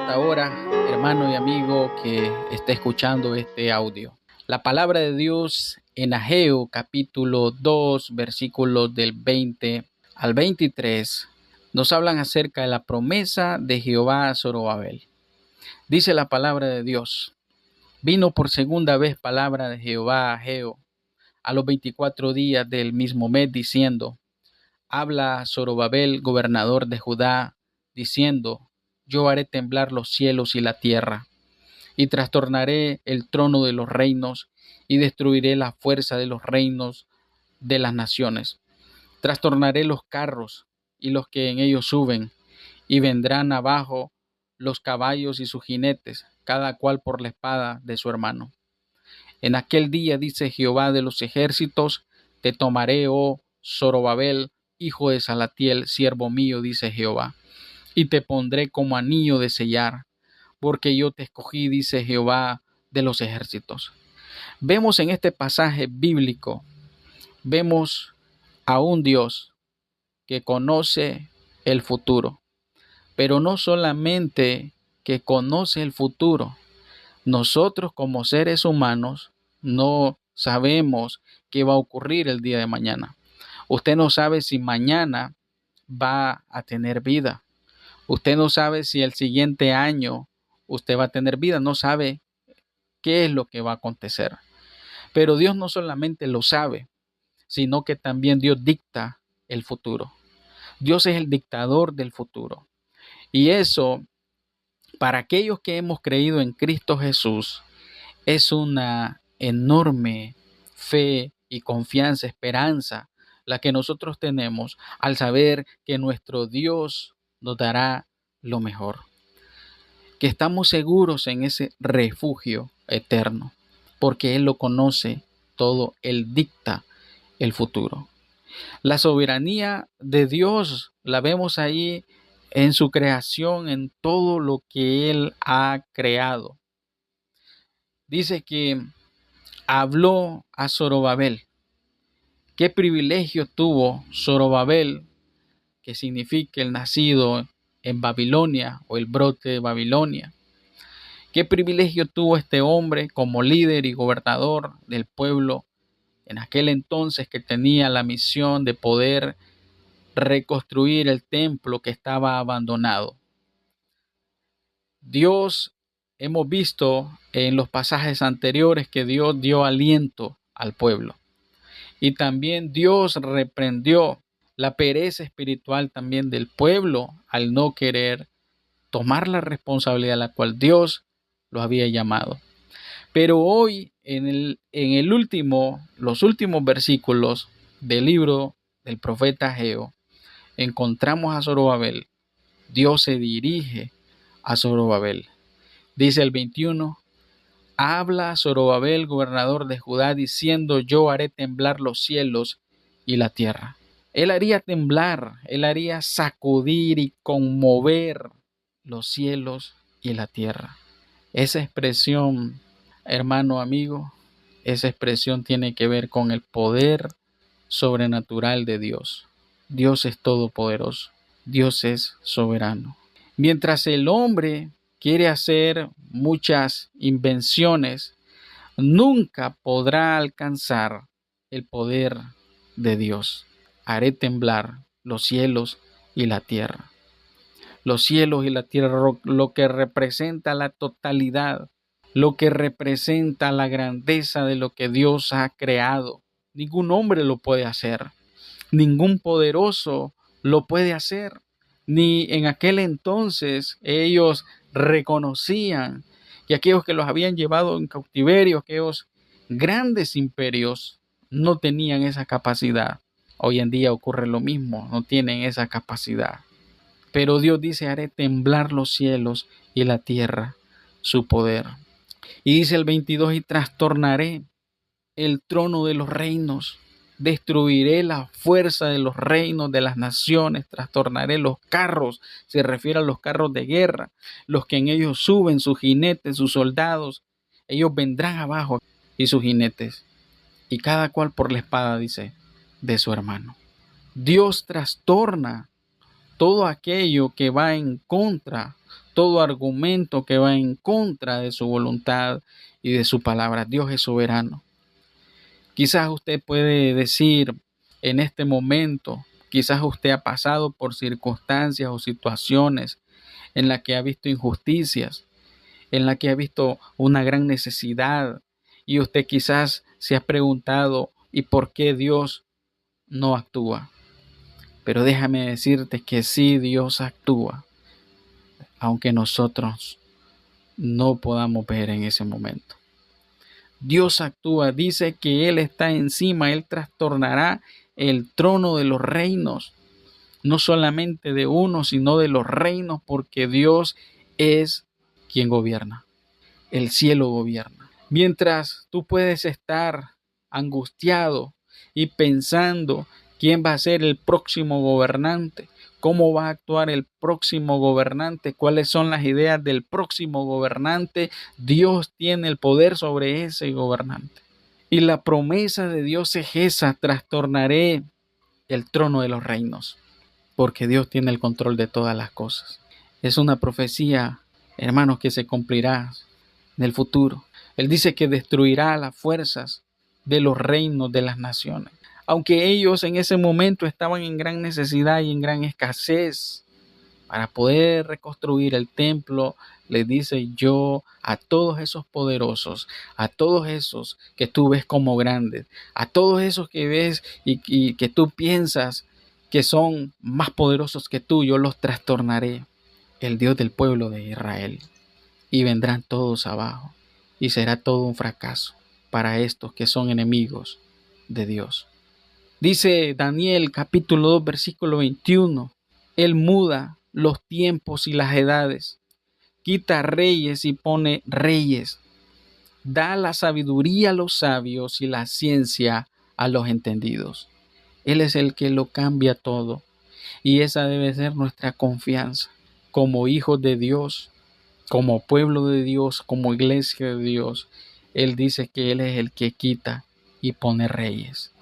esta hora, hermano y amigo que está escuchando este audio. La palabra de Dios en Ageo capítulo 2, versículos del 20 al 23, nos hablan acerca de la promesa de Jehová a Zorobabel. Dice la palabra de Dios: vino por segunda vez palabra de Jehová a Ageo a los 24 días del mismo mes, diciendo: habla a Zorobabel, gobernador de Judá, diciendo: yo haré temblar los cielos y la tierra, y trastornaré el trono de los reinos, y destruiré la fuerza de los reinos de las naciones. Trastornaré los carros y los que en ellos suben, y vendrán abajo los caballos y sus jinetes, cada cual por la espada de su hermano. En aquel día, dice Jehová de los ejércitos, te tomaré, oh Zorobabel, hijo de Salatiel, siervo mío, dice Jehová, y te pondré como anillo de sellar, porque yo te escogí, dice Jehová de los ejércitos. Vemos en este pasaje bíblico, vemos a un Dios que conoce el futuro, pero no solamente que conoce el futuro. Nosotros como seres humanos no sabemos qué va a ocurrir el día de mañana. Usted no sabe si mañana va a tener vida. Usted no sabe si el siguiente año usted va a tener vida. No sabe qué es lo que va a acontecer. Pero Dios no solamente lo sabe, sino que también Dios dicta el futuro. Dios es el dictador del futuro. Y eso, para aquellos que hemos creído en Cristo Jesús, es una enorme fe y confianza, esperanza, la que nosotros tenemos al saber que nuestro Dios nos dará lo mejor, que estamos seguros en ese refugio eterno, porque Él lo conoce todo, Él dicta el futuro. La soberanía de Dios la vemos ahí en su creación, en todo lo que Él ha creado. Dice que habló a Zorobabel. ¿Qué privilegio tuvo Zorobabel, que significa el nacido en Babilonia o el brote de Babilonia? ¿Qué privilegio tuvo este hombre como líder y gobernador del pueblo en aquel entonces, que tenía la misión de poder reconstruir el templo que estaba abandonado? Dios, hemos visto en los pasajes anteriores que Dios dio aliento al pueblo. Y también Dios reprendió la pereza espiritual también del pueblo al no querer tomar la responsabilidad a la cual Dios lo había llamado. Pero hoy, los últimos versículos del libro del profeta Ageo, encontramos a Zorobabel. Dios se dirige a Zorobabel. Dice el 21: habla a Zorobabel, gobernador de Judá, diciendo: yo haré temblar los cielos y la tierra. Él haría temblar, él haría sacudir y conmover los cielos y la tierra. Esa expresión, hermano, amigo, esa expresión tiene que ver con el poder sobrenatural de Dios. Dios es todopoderoso, Dios es soberano. Mientras el hombre quiere hacer muchas invenciones, nunca podrá alcanzar el poder de Dios. Haré temblar los cielos y la tierra. Los cielos y la tierra, lo que representa la totalidad, lo que representa la grandeza de lo que Dios ha creado. Ningún hombre lo puede hacer, ningún poderoso lo puede hacer. Ni en aquel entonces ellos reconocían que aquellos que los habían llevado en cautiverio, aquellos grandes imperios, no tenían esa capacidad. Hoy en día ocurre lo mismo, no tienen esa capacidad. Pero Dios dice: haré temblar los cielos y la tierra, su poder. Y dice el 22: y trastornaré el trono de los reinos. Destruiré la fuerza de los reinos de las naciones, trastornaré los carros, se refiere a los carros de guerra, los que en ellos suben, sus jinetes, sus soldados, ellos vendrán abajo y sus jinetes, y cada cual por la espada, dice, de su hermano. Dios trastorna todo aquello que va en contra, todo argumento que va en contra de su voluntad y de su palabra. Dios es soberano. Quizás usted puede decir en este momento, quizás usted ha pasado por circunstancias o situaciones en las que ha visto injusticias, en las que ha visto una gran necesidad, y usted quizás se ha preguntado, ¿y por qué Dios no actúa? Pero déjame decirte que sí, Dios actúa, aunque nosotros no podamos ver en ese momento. Dios actúa, dice que Él está encima, Él trastornará el trono de los reinos, no solamente de uno, sino de los reinos, porque Dios es quien gobierna, el cielo gobierna. Mientras tú puedes estar angustiado y pensando quién va a ser el próximo gobernante, cómo va a actuar el próximo gobernante, cuáles son las ideas del próximo gobernante, Dios tiene el poder sobre ese gobernante. Y la promesa de Dios es esa: trastornaré el trono de los reinos, porque Dios tiene el control de todas las cosas. Es una profecía, hermanos, que se cumplirá en el futuro. Él dice que destruirá las fuerzas de los reinos de las naciones. Aunque ellos en ese momento estaban en gran necesidad y en gran escasez para poder reconstruir el templo, les dice: yo a todos esos poderosos, a todos esos que tú ves como grandes, a todos esos que ves y que tú piensas que son más poderosos que tú, yo los trastornaré, el Dios del pueblo de Israel. Y vendrán todos abajo, y será todo un fracaso para estos que son enemigos de Dios. Dice Daniel capítulo 2 versículo 21, Él muda los tiempos y las edades, quita reyes y pone reyes, da la sabiduría a los sabios y la ciencia a los entendidos. Él es el que lo cambia todo, y esa debe ser nuestra confianza como hijos de Dios, como pueblo de Dios, como iglesia de Dios. Él dice que Él es el que quita y pone reyes.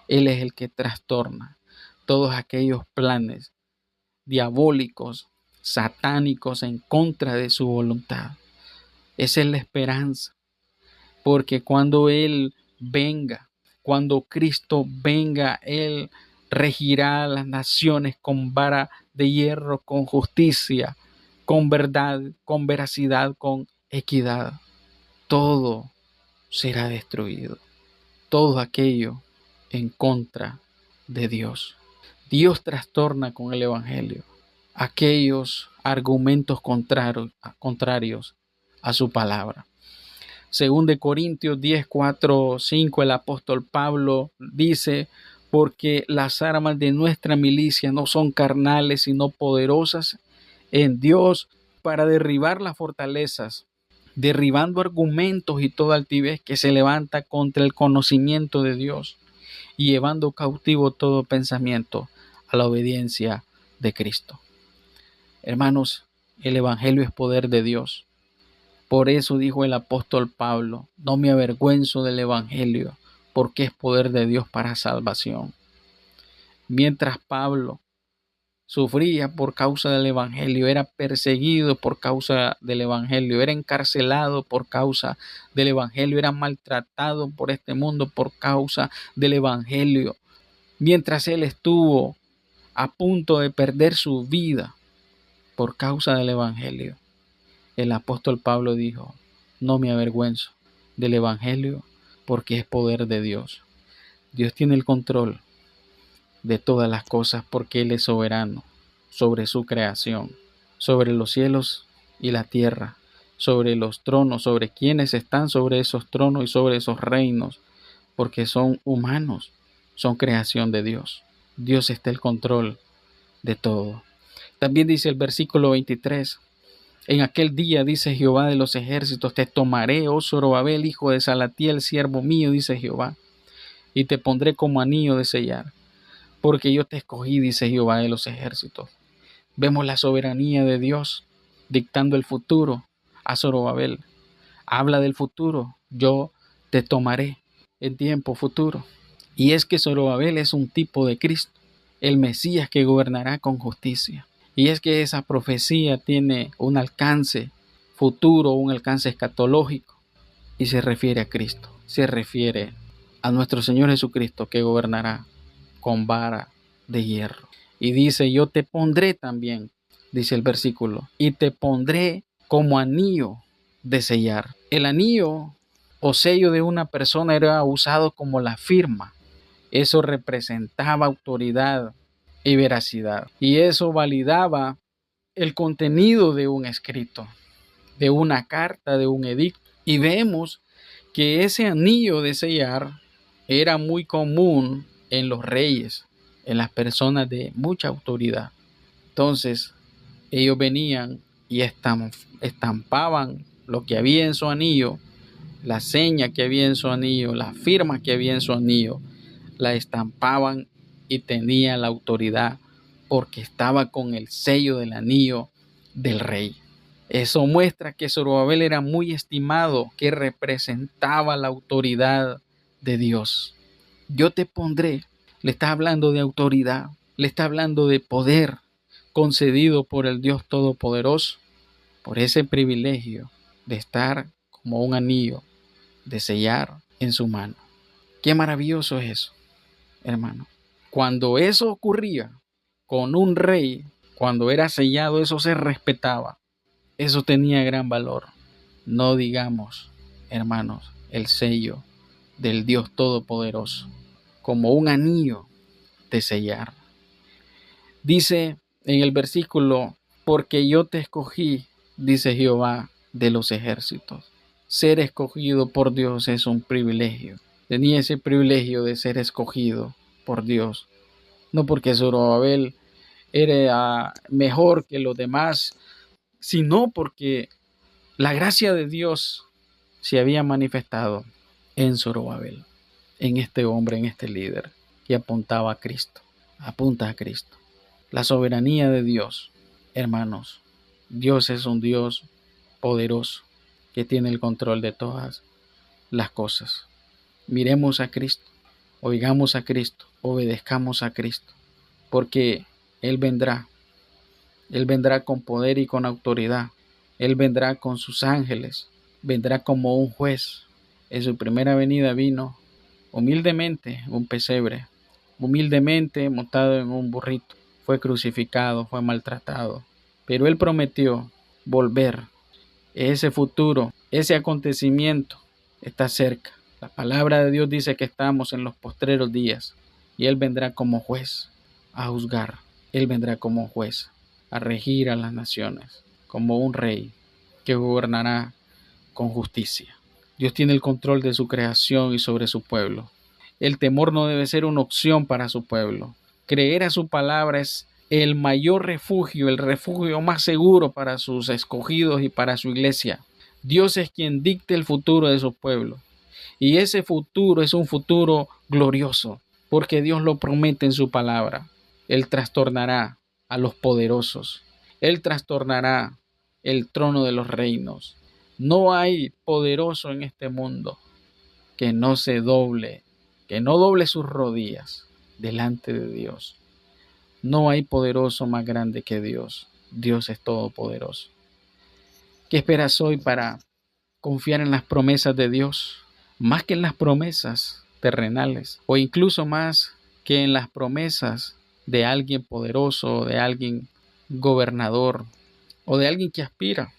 Él es el que trastorna todos aquellos planes diabólicos, satánicos en contra de su voluntad. Esa es la esperanza, porque cuando Él venga, cuando Cristo venga, Él regirá las naciones con vara de hierro, con justicia, con verdad, con veracidad, con equidad. Todo será destruido, todo aquello en contra de Dios. Dios trastorna con el Evangelio aquellos argumentos contrarios a su palabra. Según de Corintios 10, 4, 5, el apóstol Pablo dice: porque las armas de nuestra milicia no son carnales, sino poderosas en Dios para derribar las fortalezas, derribando argumentos y toda altivez que se levanta contra el conocimiento de Dios, y llevando cautivo todo pensamiento a la obediencia de Cristo. Hermanos, el Evangelio es poder de Dios. Por eso dijo el apóstol Pablo: no me avergüenzo del Evangelio, porque es poder de Dios para salvación. Mientras Pablo sufría por causa del Evangelio, era perseguido por causa del Evangelio, era encarcelado por causa del Evangelio, era maltratado por este mundo por causa del Evangelio. Mientras él estuvo a punto de perder su vida por causa del Evangelio, el apóstol Pablo dijo: no me avergüenzo del Evangelio, porque es poder de Dios. Dios tiene el control de todas las cosas, porque Él es soberano sobre su creación, sobre los cielos y la tierra, sobre los tronos, sobre quienes están sobre esos tronos y sobre esos reinos, porque son humanos, son creación de Dios. Dios está en el control de todo. También dice el versículo 23: en aquel día, dice Jehová de los ejércitos, te tomaré, oh Zorobabel, hijo de Salatiel, siervo mío, dice Jehová, y te pondré como anillo de sellar, porque yo te escogí, dice Jehová de los ejércitos. Vemos la soberanía de Dios dictando el futuro a Zorobabel. Habla del futuro: yo te tomaré en tiempo futuro. Y es que Zorobabel es un tipo de Cristo, el Mesías que gobernará con justicia. Y es que esa profecía tiene un alcance futuro, un alcance escatológico, y se refiere a Cristo, se refiere a nuestro Señor Jesucristo, que gobernará con vara de hierro. Y dice, yo te pondré también, dice el versículo, y te pondré como anillo de sellar. El anillo o sello de una persona era usado como la firma. Eso representaba autoridad y veracidad. Y eso validaba el contenido de un escrito, de una carta, de un edicto. Y vemos que ese anillo de sellar era muy común en los reyes, en las personas de mucha autoridad. Entonces, ellos venían y estampaban lo que había en su anillo, la seña que había en su anillo, la firma que había en su anillo, la estampaban y tenía la autoridad porque estaba con el sello del anillo del rey. Eso muestra que Zorobabel era muy estimado, que representaba la autoridad de Dios. Yo te pondré, le está hablando de autoridad, le está hablando de poder concedido por el Dios Todopoderoso, por ese privilegio de estar como un anillo, de sellar en su mano. Qué maravilloso es eso, hermano. Cuando eso ocurría con un rey, cuando era sellado, eso se respetaba. Eso tenía gran valor. No digamos, hermanos, el sello del Dios Todopoderoso, como un anillo de sellar. Dice en el versículo, porque yo te escogí, dice Jehová de los ejércitos. Ser escogido por Dios es un privilegio. Tenía ese privilegio de ser escogido por Dios. No porque Zorobabel era mejor que los demás, sino porque la gracia de Dios se había manifestado en Zorobabel, en este hombre, en este líder que apuntaba a Cristo, apunta a Cristo. La soberanía de Dios, hermanos, Dios es un Dios poderoso que tiene el control de todas las cosas. Miremos a Cristo, oigamos a Cristo, obedezcamos a Cristo, porque Él vendrá con poder y con autoridad. Él vendrá con sus ángeles, vendrá como un juez. En su primera venida vino humildemente un pesebre, humildemente montado en un burrito. Fue crucificado, fue maltratado, pero Él prometió volver. Ese futuro, ese acontecimiento está cerca. La palabra de Dios dice que estamos en los postreros días y Él vendrá como juez a juzgar. Él vendrá como juez a regir a las naciones, como un rey que gobernará con justicia. Dios tiene el control de su creación y sobre su pueblo. El temor no debe ser una opción para su pueblo. Creer a su palabra es el mayor refugio, el refugio más seguro para sus escogidos y para su iglesia. Dios es quien dicta el futuro de su pueblo. Y ese futuro es un futuro glorioso, porque Dios lo promete en su palabra. Él trastornará a los poderosos. Él trastornará el trono de los reinos. No hay poderoso en este mundo que no se doble, que no doble sus rodillas delante de Dios. No hay poderoso más grande que Dios. Dios es todopoderoso. ¿Qué esperas hoy para confiar en las promesas de Dios? Más que en las promesas terrenales, o incluso más que en las promesas de alguien poderoso, de alguien gobernador, o de alguien que aspira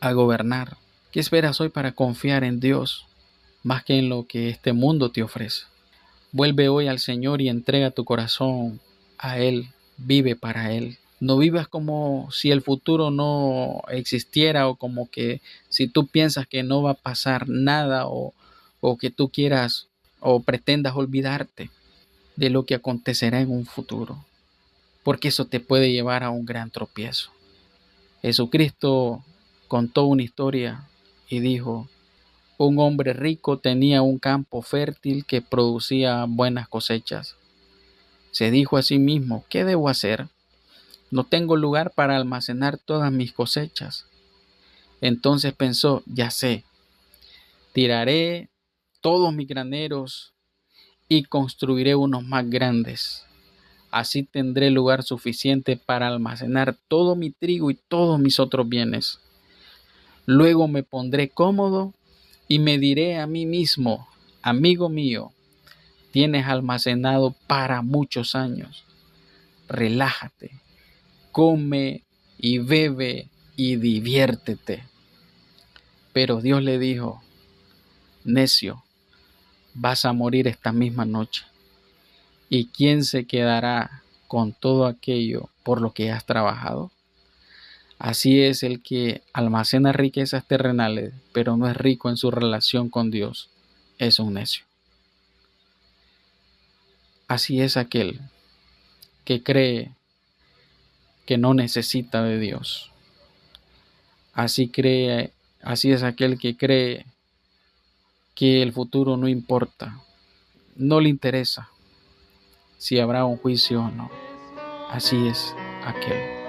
a gobernar. ¿Qué esperas hoy para confiar en Dios más que en lo que este mundo te ofrece? Vuelve hoy al Señor y entrega tu corazón a Él. Vive para Él. No vivas como si el futuro no existiera, o como que si tú piensas que no va a pasar nada, o que tú quieras o pretendas olvidarte de lo que acontecerá en un futuro, porque eso te puede llevar a un gran tropiezo. Jesucristo contó una historia y dijo: un hombre rico tenía un campo fértil que producía buenas cosechas. Se dijo a sí mismo: ¿qué debo hacer? No tengo lugar para almacenar todas mis cosechas. Entonces pensó: ya sé, tiraré todos mis graneros y construiré unos más grandes. Así tendré lugar suficiente para almacenar todo mi trigo y todos mis otros bienes. Luego me pondré cómodo y me diré a mí mismo, amigo mío, tienes almacenado para muchos años. Relájate, come y bebe y diviértete. Pero Dios le dijo, necio, vas a morir esta misma noche. ¿Y quién se quedará con todo aquello por lo que has trabajado? Así es el que almacena riquezas terrenales, pero no es rico en su relación con Dios. Es un necio. Así es aquel que cree que no necesita de Dios. Así es aquel que cree que el futuro no importa, no le interesa si habrá un juicio o no. Así es aquel.